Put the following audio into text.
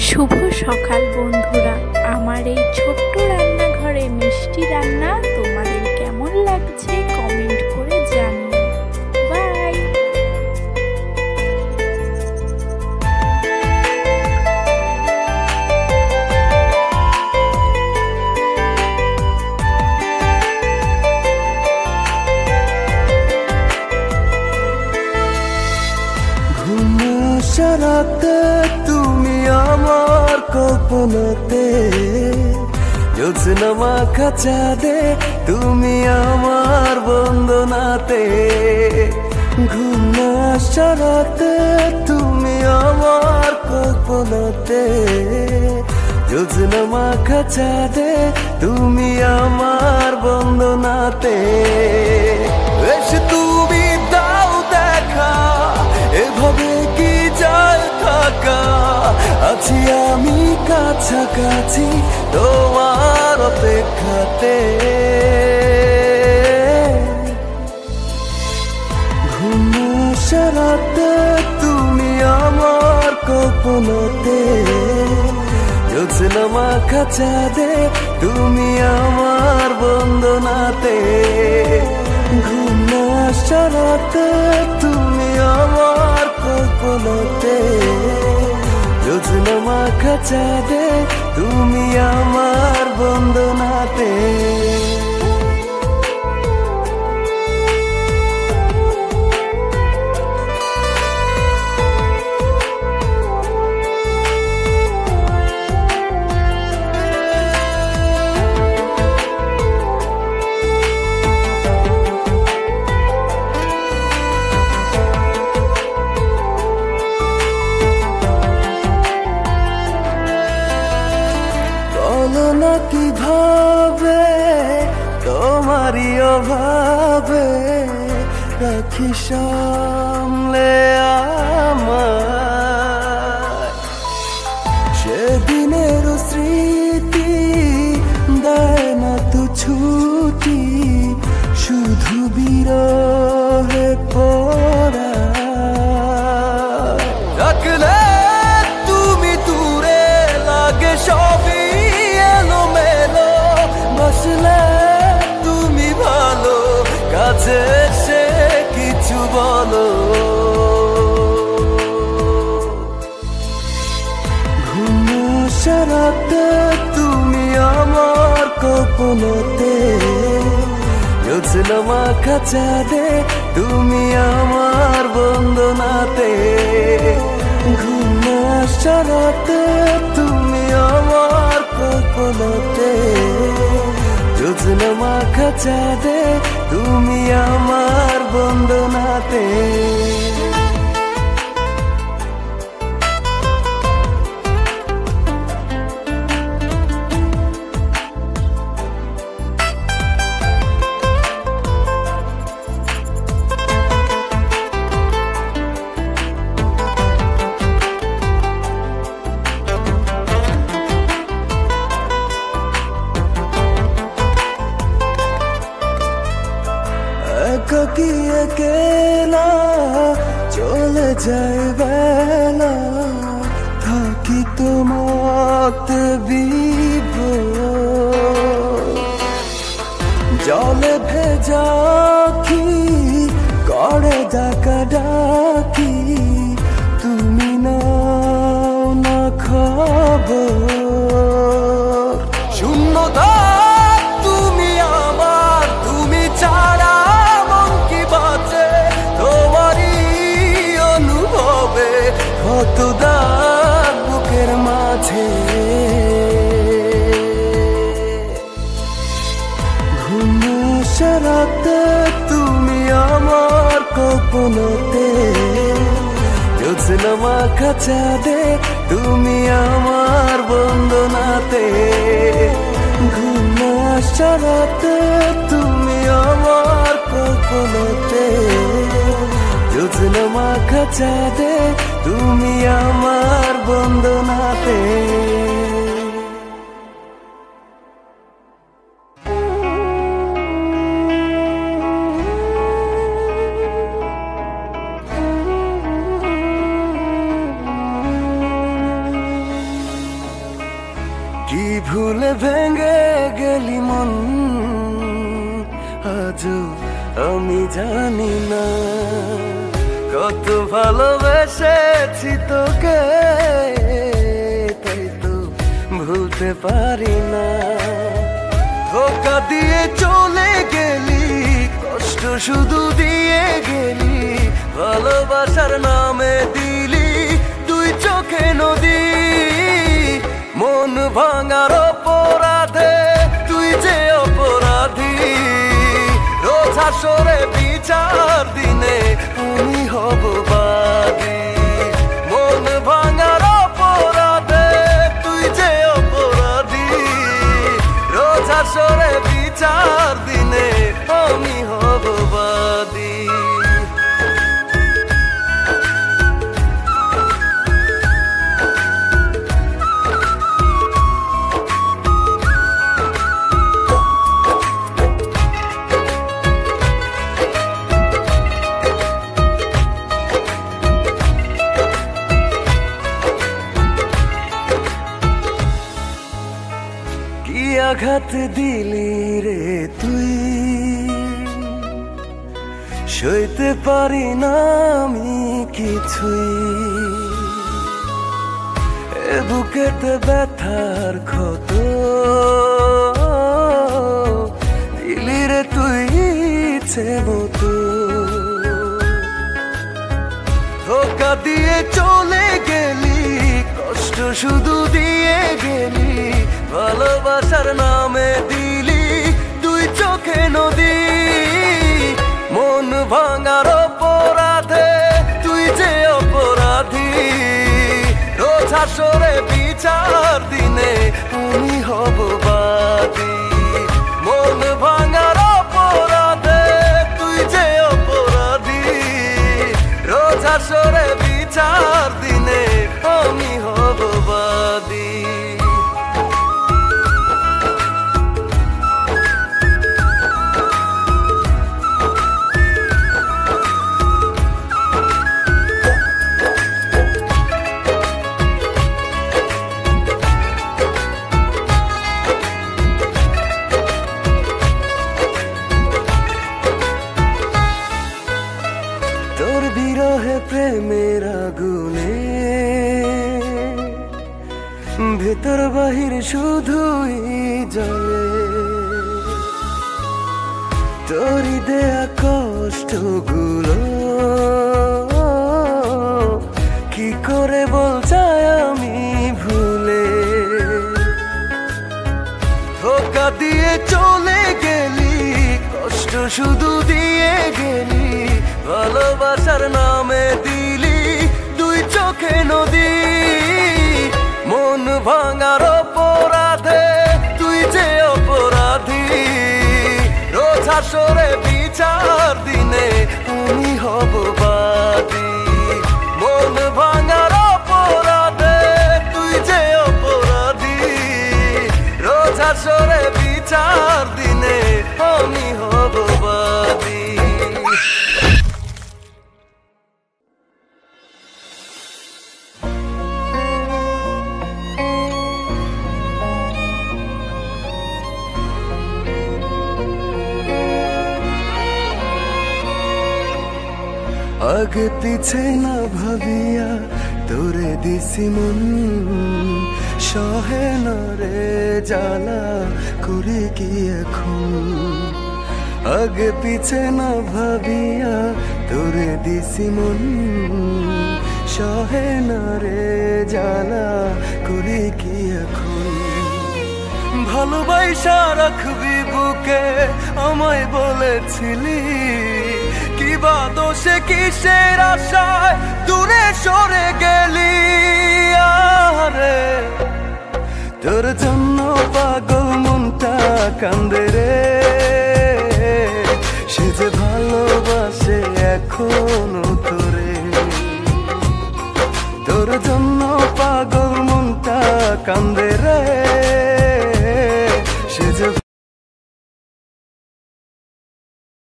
শুভ সকাল বন্ধুরা, আমার এই ছোট্ট রান্নাঘরে মিষ্টি রান্না তোমাদের কেমন লাগছে কমেন্ট করে জানিও। বাই। রাতে তুমি আমার কল্পনাতে, জ্যোৎস্না মাখা চাঁদে তুমি আমার বন্দনাতে। ঘুম না আসা রাতে তুমি আমার কল্পনাতে, জ্যোৎস্না মাখা চাঁদে তুমি আমার বন্দনাতে। এসে তুমি দাও দেখা, এভাবে কি যায় থাকা, আছি আমি কাছাকাছি তোমার অপেক্ষাতে। ঘুম আসা রাতে তুমি আমার কল্পনাতে, জ্যোৎস্না মাখা চাঁদে তুমি আমার বন্দনাতে। ঘুম না আসা রাতে তুমি আমার কল্পনাতে, জ্যোৎস্না মাখা চাঁদে তুমি আমার বন্দনাতে। না কিভাবে তোমারই অভাবে রাখি সামলে আমার, সেদিনের স্মৃতি দেয় না তো ছুটি, শুধু বিরহে পড়া। রাখলে তুমি দূরে লাগে সবই এলোমেলো, বসলে তুমি ভালো, কাছে এসে কিছু বলো। ঘুম আসা রাতে তুমি আমার কল্পনাতে, জ্যোৎস্না মাখা চাঁদে তুমি আমার বন্দনাতে। ঘুম আসা রাতে তুমি আমার কল্পনাতে, জ্যোৎস্না মাখা চাঁদে তুমি আমার বন্দনাতে। একাকী একেলা চলে যায় বেলা, থাকি তোমাতে বিভোর। জলে ভেজা কি করে ডাকা ডাকি, তুমি নাও না খবর। শূন্যতা তুমি আমার, তুমি ছাড়া কত দাগ বুকের মাঝে। ঘুম আসা রাতে তুমি আমার কল্পনাতে, জ্যোৎস্না মাখা চাঁদে তুমি আমার বন্দনাতে। ঘুম আসা রাতে তুমি আমার কল্পনাতে, জ্যোৎস্না মাখা চাঁদে তুমি আমার বন্দনাতে। কি ভুলে ভেঙে গেলি মন আজও আমি জানি না। কত ভালোবেসেছি তোকে, তাই তো ভুলতে পারি না। ধোঁকা দিয়ে চলে গেলি, কষ্ট শুধু দিয়ে গেলি, ভালোবাসার নামে দিলি তুই চোখে নদী। মন ভাঙার অপরাধে তুই যে অপরাধী, রোজ হাসরে বিচার দিনে আমি হব বাদী। মন ভাঙার অপরাধে তুই যে অপরাধী, রোজ হাসরে বিচার দিনে আমি হব বাদী। কি আঘাত দিলি রে তুই, সইতে পারি না আমি কিছুই। এ বুকেতে ব্যথার ক্ষত দিলি রে তুই ইচ্ছে মতো। ধোঁকা দিয়ে চলে গেলি, কষ্ট শুধু দিয়ে গেলি, ভালোবাসার নামে দিলি তুই চোখে নদী। মন ভাঙার অপরাধে তুই যে অপরাধী, রোজ হাসরে বিচার দিনে আমি হব বাদী। মন ভাঙার অপরাধে তুই যে অপরাধী, রোজ হাসরে বিচার দিনে আমি হব বাদী। তোর বিরহে প্রেমের আগুনে ভেতর বাহির শুধুই জ্বলে। তোরই দেয়া কষ্টগুলো কি করে বল চাই আমি ভুলে। ধোঁকা দিয়ে চলে গেলি, কষ্ট শুধু দিয়ে গেলি, ভালোবাসার নামে দিলি দুই চোখে নদী। মন ভাঙার অপরাধে তুই যে অপরাধী, রোজ হাসরে বিচার দিনে আমি হব বাদী। মন ভাঙার অপরাধে তুই যে অপরাধী, রোজ হাসরে বিচার দিনে আমি হব বাদী। আগে পিছে না ভাবিয়া তোরে দিছি মন, সহে না রে জ্বালা করে কি এখন। আগে পিছে না ভাবিয়া তোরে দিছি মন, সহে না রে জ্বালা করে কি এখন। ভালোবাসা রাখবি বুকে আমায় বলেছিলি, কিবা দোষে কিসের আশায় দূরে সরে গেলি। আরে তোর জন্য পাগল মনটা কান্দে রে, সে যে ভালোবাসে এখনো তোরে। তোর জন্য পাগল মনটা কান্দে